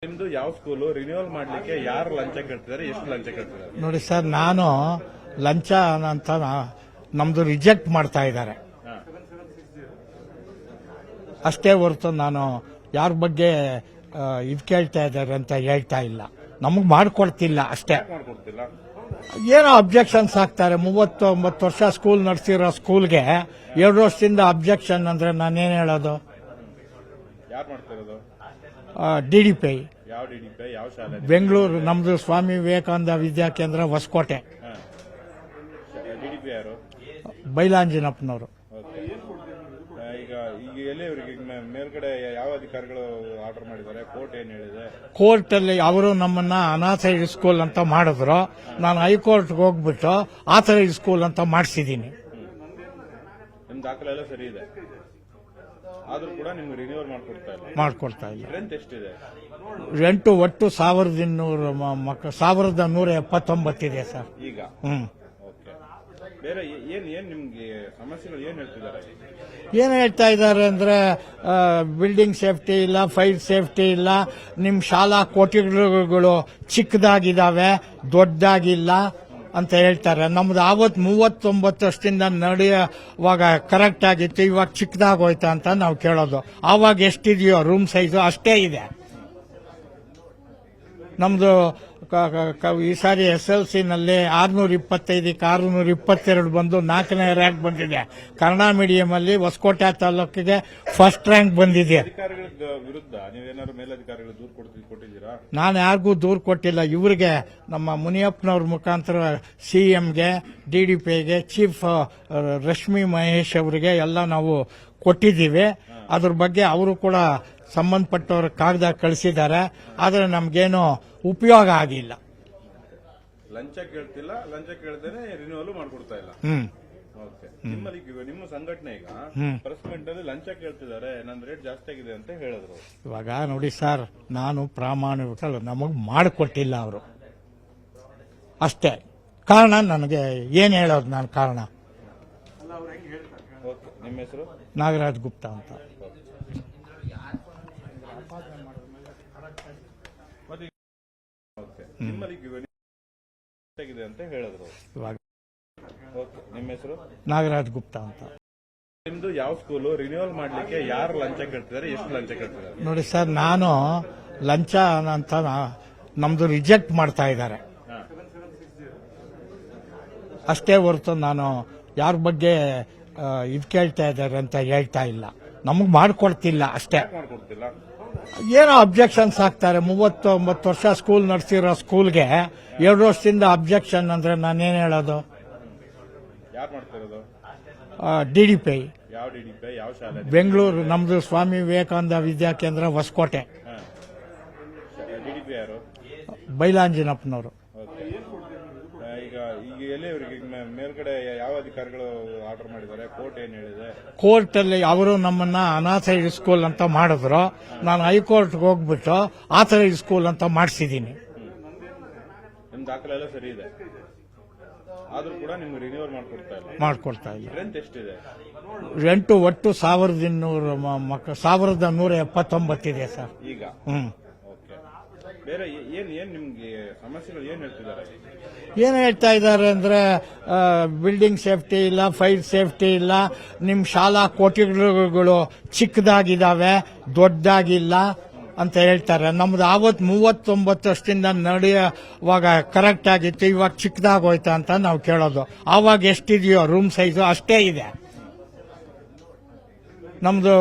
ನಿಮ್ದು ಯಾವ school renewal ಮಾಡ್ಲಿಕ್ಕೆ ಯಾರು ಲಂಚ ಕೇಳ್ತಿದ್ದಾರೆ, ಎಷ್ಟು ಲಂಚ ಕೇಳ್ತಿದ್ದಾರೆ? ನೋಡಿ ಸರ್, ನಾನು ಲಂಚ ಅಂತ ನಮ್ದು ರಿಜೆಕ್ಟ್ ಮಾಡ್ತಾ ಇದ್ದಾರೆ ಅಷ್ಟೇ ಹೊರತು ನಾನು ಯಾರ ಬಗ್ಗೆ ಇದು ಕೇಳ್ತಾ ಇದ್ದಾರೆ ಅಂತ ಹೇಳ್ತಾ ಇಲ್ಲ. ನಮಗ್ ಮಾಡ್ಕೊಡ್ತಿಲ್ಲ ಅಷ್ಟೇ. ಮಾಡ್ಕೊಡ್ತಿಲ್ಲ. ಏನೋ ಅಬ್ಜೆಕ್ಷನ್ಸ್ ಹಾಕ್ತಾರೆ. 39 ವರ್ಷ ಸ್ಕೂಲ್ ನಡೆಸಿರೋ ಸ್ಕೂಲ್ಗೆ 2 ವರ್ಷದಿಂದ ಅಬ್ಜೆಕ್ಷನ್ ಅಂದ್ರೆ ನಾನೇನ್ ಹೇಳೋದು? ಯಾರು ಮಾಡ್ತಿರೋದು? DDPI ಯಾವ DDPI ಯಾವ ಶಾಲೆ? ಬೆಂಗಳೂರು. ನಮ್ದು ಸ್ವಾಮಿ ವಿವೇಕಾನಂದ ವಿದ್ಯಾಕೇಂದ್ರ ಹೊಸಕೋಟೆ. DDPI ಯಾರು? ಬೈಲಾಂಜಿನಪ್ಪನವರು. ಈಗ ಈಗ ಎಲ್ಲಿ ಇವರಿಗೆ ಮೇಲ್ಗಡೆ ಯಾವ ಅಧಿಕಾರಿಗಳು ಆರ್ಡರ್ ಮಾಡಿದ್ದಾರೆ? ಕೋರ್ಟ್ ಏನ್ ಹೇಳಿದೆ? ಕೋರ್ಟ್ ಅಲ್ಲಿ ಅವರು ನಮ್ಮನ್ನ ಅನಾಥರೈಸ್ಡ್ ಸ್ಕೂಲ್ ಅಂತ ಮಾಡಿದ್ರು. ನಾನು ಹೈಕೋರ್ಟ್ಗೆ ಹೋಗ್ಬಿಟ್ಟು ಆಥರೈಸ್ಡ್ ಸ್ಕೂಲ್ ಅಂತ ಮಾಡಿಸಿದ್ದೀನಿ. ನಿಮ್ ದಾಖಲೆ ಎಲ್ಲ ಸರಿ ಇದೆ, ಆದ್ರೂ ಕೂಡ ನಿಮ್ಗೆ ರಿನ್ಯೂವಲ್ ಮಾಡ್ಕೊಡ್ತಾ ಇಲ್ಲ. ರೆಂಟ್ ಎಷ್ಟಿದೆ? ರೆಂಟು ಒಟ್ಟು 1179 ಇದೆ ಸರ್ ಈಗ. ಬೇರೆ ಏನ್ ನಿಮ್ಗೆ ಸಮಸ್ಯೆಗಳು ಏನ್ ಹೇಳ್ತಿದ್ದಾರೆ? ಏನ್ ಹೇಳ್ತಾ ಇದ್ದಾರೆ ಅಂದ್ರೆ ಬಿಲ್ಡಿಂಗ್ ಸೇಫ್ಟಿ ಇಲ್ಲ, ಫೈರ್ ಸೇಫ್ಟಿ ಇಲ್ಲ, ನಿಮ್ ಶಾಲಾ ಕೊಠಡಿಗಳು ಚಿಕ್ಕದಾಗಿದ್ದಾವೆ, ದೊಡ್ಡದಾಗಿಲ್ಲ ಅಂತ ಹೇಳ್ತಾರೆ. ನಮ್ದು ಆವತ್ತು 39 ವರ್ಷದಿಂದ ನಡೆಯುವಾಗ ಕರೆಕ್ಟ್ ಆಗಿತ್ತು, ಇವಾಗ ಚಿಕ್ಕದಾಗೋಯ್ತಾ ಅಂತ ನಾವು ಕೇಳೋದು. ಆವಾಗ ಎಷ್ಟಿದೆಯೋ ರೂಮ್ ಸೈಜು ಅಷ್ಟೇ ಇದೆ. ನಮ್ದು ಈ ಸಾರಿ SLC ನಲ್ಲಿ 625ಕ್ಕೆ 622 ಬಂದು 4ನೇ ರ್ಯಾಂಕ್ ಬಂದಿದೆ. ಕನ್ನಡ ಮೀಡಿಯಂ ಅಲ್ಲಿ ಹೊಸಕೋಟೆ ತಾಲೂಕಿಗೆ ಫಸ್ಟ್ ರ್ಯಾಂಕ್ ಬಂದಿದೆ. ಅಧಿಕಾರಿಗಳ ವಿರುದ್ಧ ನೀವೇನಾದ್ರು ಮೇಲಧಿಕಾರಿಗಳು ದೂರು ಕೊಟ್ಟಿದ್ದೀರಾ? ನಾನು ಯಾರಿಗೂ ದೂರು ಕೊಟ್ಟಿಲ್ಲ. ಇವರಿಗೆ ನಮ್ಮ ಮುನಿಯಪ್ಪನವ್ರ ಮುಖಾಂತರ CMಗೆ, DDPIಗೆ, ಚೀಫ್ ರಶ್ಮಿ ಮಹೇಶ್ ಅವರಿಗೆ ಎಲ್ಲ ನಾವು ಕೊಟ್ಟಿದ್ದೀವಿ. ಅದ್ರ ಬಗ್ಗೆ ಅವರು ಕೂಡ ಸಂಬಂಧಪಟ್ಟವ್ರ ಕಾಗದ ಕಳಿಸಿದ್ದಾರೆ. ಆದರೆ ನಮ್ಗೇನು ಉಪಯೋಗ ಆಗಿಲ್ಲ. ಲಂಚ ಕೇಳ್ತಿಲ್ಲ, ಲಂಚ ಕೇಳ್ದೇನೆ ರಿನ್ಯೂವಲ್ ಮಾಡ್ಕೊಡ್ತಾ ಇಲ್ಲ. ನಿಮ್ಮ ಸಂಘಟನೆ ಈಗ ಪ್ರೆಸ್ ಮೀಟ್ ಅಲ್ಲಿ ಲಂಚ ಕೇಳ್ತಿದ್ದಾರೆ, ನನ್ನ ರೇಟ್ ಜಾಸ್ತಿ ಆಗಿದೆ ಅಂತ ಹೇಳಿದ್ರು. ಇವಾಗ ನೋಡಿ ಸರ್, ನಾನು ಪ್ರಾಮಾಣಿಕ, ನಮಗ್ ಮಾಡಿಕೊಟ್ಟಿಲ್ಲ ಅವರು ಅಷ್ಟೇ. ಕಾರಣ ನನಗೆ ಏನ್ ಹೇಳೋದು? ನಾನು ಕಾರಣ ನಿಮ್ಮ ಹೆಸರು? ನಾಗರಾಜ್ ಗುಪ್ತಾ ಅಂತ. ಅಂತ ಹೇಳಿದ್ರು. ಇವಾಗ ನಿಮ್ಮ ಹೆಸರು? ನಾಗರಾಜ್ ಗುಪ್ತಾ ಅಂತ. ನಿಮ್ದು ಯಾವ ಸ್ಕೂಲು ರಿನ್ಯೂವಲ್ ಮಾಡ್ಲಿಕ್ಕೆ ಯಾರು ಲಂಚ ಕೇಳ್ತಿದ್ದಾರೆ, ಎಷ್ಟು ಲಂಚ ಕೇಳ್ತಿದ್ದಾರೆ? ನೋಡಿ ಸರ್, ನಾನು ಲಂಚ ಅಂತ ನಮ್ದು ರಿಜೆಕ್ಟ್ ಮಾಡ್ತಾ ಇದ್ದಾರೆ ಅಷ್ಟೇ ಹೊರತು ನಾನು ಯಾರ ಬಗ್ಗೆ ಇದು ಕೇಳ್ತಾ ಇದ್ದಾರೆ ಅಂತ ಹೇಳ್ತಾ ಇಲ್ಲ. ನಮಗ್ ಮಾಡ್ಕೊಡ್ತಿಲ್ಲ ಅಷ್ಟೇ. ಮಾಡ್ಕೊಡ್ತಿಲ್ಲ. ಏನೋ ಅಬ್ಜೆಕ್ಷನ್ಸ್ ಹಾಕ್ತಾರೆ. 39 ವರ್ಷ ಸ್ಕೂಲ್ ನಡೆಸಿರೋ ಸ್ಕೂಲ್ಗೆ 2 ವರ್ಷದಿಂದ ಅಬ್ಜೆಕ್ಷನ್ ಅಂದ್ರೆ ನಾನೇನ್ ಹೇಳೋದು? ಯಾರು ಮಾಡ್ತಿರೋದು? DDPI ಯಾವ DDPI ಯಾವ ಶಾಲೆ? ಬೆಂಗಳೂರು. ನಮ್ದು ಸ್ವಾಮಿ ವಿವೇಕಾನಂದ ವಿದ್ಯಾಕೇಂದ್ರ ಹೊಸಕೋಟೆ. DDPI ಯಾರು? ಬೈಲಾಂಜಿನಪ್ಪನವರು. ಈಗ ಈಗ ಎಲ್ಲಿ ಇವರಿಗೆ ಮೇಲ್ಗಡೆ ಯಾವ ಅಧಿಕಾರಿಗಳು ಆರ್ಡರ್ ಮಾಡಿದ್ದಾರೆ? ಕೋರ್ಟ್ ಏನ್ ಹೇಳಿದೆ? ಕೋರ್ಟ್ ಅಲ್ಲಿ ಅವರು ನಮ್ಮನ್ನ ಅನಾಥರೈಸ್ಡ್ ಸ್ಕೂಲ್ ಅಂತ ಮಾಡಿದ್ರು. ನಾನು ಹೈಕೋರ್ಟ್ಗೆ ಹೋಗ್ಬಿಟ್ಟು ಆಥರೈಸ್ಡ್ ಸ್ಕೂಲ್ ಅಂತ ಮಾಡಿಸಿದ್ದೀನಿ. ನಿಮ್ ದಾಖಲೆ ಎಲ್ಲ ಸರಿ ಇದೆ, ಆದ್ರೂ ಕೂಡ ನಿಮ್ಗೆ ರಿನ್ಯೂವಲ್ ಮಾಡ್ಕೊಡ್ತಾ ಇಲ್ಲ. ರೆಂಟ್ ಎಷ್ಟಿದೆ? ರೆಂಟು ಒಟ್ಟು 1179 ಇದೆ ಸರ್ ಈಗ. ಬೇರೆ ಏನ್ ನಿಮ್ಗೆ ಸಮಸ್ಯೆಗಳು ಏನ್ ಹೇಳ್ತಿದ್ದಾರೆ? ಏನ್ ಹೇಳ್ತಾ ಇದ್ದಾರೆ ಅಂದ್ರೆ ಬಿಲ್ಡಿಂಗ್ ಸೇಫ್ಟಿ ಇಲ್ಲ, ಫೈರ್ ಸೇಫ್ಟಿ ಇಲ್ಲ, ನಿಮ್ ಶಾಲಾ ಕೊಠಡಿಗಳು ಚಿಕ್ಕದಾಗಿದ್ದಾವೆ, ದೊಡ್ಡದಾಗಿಲ್ಲ ಅಂತ ಹೇಳ್ತಾರೆ. ನಮ್ದು ಆವತ್ತು 39 ವರ್ಷದಿಂದ ನಡೆಯುವಾಗ ಕರೆಕ್ಟ್ ಆಗಿತ್ತು, ಇವಾಗ ಚಿಕ್ಕದಾಗೋಯ್ತಾ ಅಂತ ನಾವು ಕೇಳೋದು. ಆವಾಗ ಎಷ್ಟಿದೆಯೋ ರೂಮ್ ಸೈಜು ಅಷ್ಟೇ ಇದೆ. ನಮ್ದು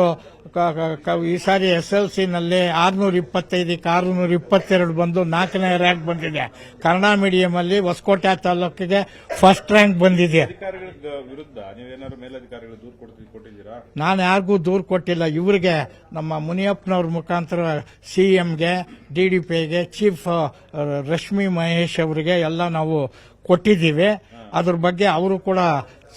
ಈ ಸಾರಿ SLC ನಲ್ಲಿ 625ಕ್ಕೆ 622 ಬಂದು 4ನೇ ರ್ಯಾಂಕ್ ಬಂದಿದೆ. ಕನ್ನಡ ಮೀಡಿಯಂ ಅಲ್ಲಿ ಹೊಸಕೋಟೆ ತಾಲೂಕಿಗೆ ಫಸ್ಟ್ ರ್ಯಾಂಕ್ ಬಂದಿದೆ. ಅಧಿಕಾರಿಗಳ ವಿರುದ್ಧ ನೀವೇನಾದ್ರು ಮೇಲಧಿಕಾರಿಗಳು ದೂರು ಕೊಟ್ಟಿದ್ದೀರಾ? ನಾನು ಯಾರಿಗೂ ದೂರು ಕೊಟ್ಟಿಲ್ಲ. ಇವರಿಗೆ ನಮ್ಮ ಮುನಿಯಪ್ಪನವ್ರ ಮುಖಾಂತರ CMಗೆ, DDPIಗೆ, ಚೀಫ್ ರಶ್ಮಿ ಮಹೇಶ್ ಅವರಿಗೆ ಎಲ್ಲ ನಾವು ಕೊಟ್ಟಿದ್ದೀವಿ. ಅದ್ರ ಬಗ್ಗೆ ಅವರು ಕೂಡ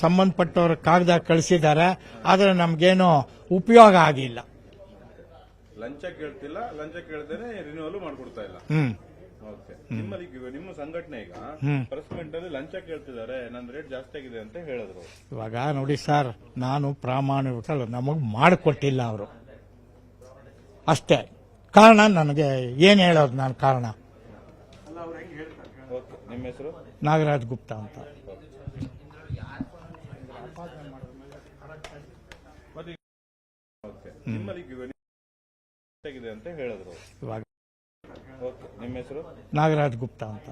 ಸಂಬಂಧಪಟ್ಟವ್ರ ಕಾಗದ ಕಳಿಸಿದ್ದಾರೆ. ಆದರೆ ನಮ್ಗೇನು ಉಪಯೋಗ ಆಗಿಲ್ಲ. ಲಂಚ ಕೇಳ್ತಿಲ್ಲ, ಲಂಚ ಕೇಳ್ದೇನೆ ರಿನ್ಯೂವಲ್ ಮಾಡ್ಕೊಡ್ತಾ ಇಲ್ಲ. ನಿಮ್ಮ ಸಂಘಟನೆ ಈಗ ಪ್ರೆಸ್ ಮೀಟ್ ಅಲ್ಲಿ ಲಂಚ ಕೇಳ್ತಿದ್ದಾರೆ, ನನ್ನ ರೇಟ್ ಜಾಸ್ತಿ ಆಗಿದೆ ಅಂತ ಹೇಳಿದ್ರು. ಇವಾಗ ನೋಡಿ ಸರ್, ನಾನು ಪ್ರಾಮಾಣಿಕ, ನಮಗ್ ಮಾಡಿಕೊಟ್ಟಿಲ್ಲ ಅವರು ಅಷ್ಟೇ. ಕಾರಣ ನನಗೆ ಏನು ಹೇಳೋದು ನಾನು ಕಾರಣ. ಓಕೆ, ನಿಮ್ಮ ಹೆಸರು? ನಾಗರಾಜ್ ಗುಪ್ತಾ ಅಂತ. ಓಕೆ, ನಿಮ್ಮಲ್ಲಿ ಆಗಿದೆ ಅಂತ ಹೇಳಿದ್ರು. ಇವಾಗ ಓಕೆ, ನಿಮ್ಮ ಹೆಸರು? ನಾಗರಾಜ್ ಗುಪ್ತಾ ಅಂತ.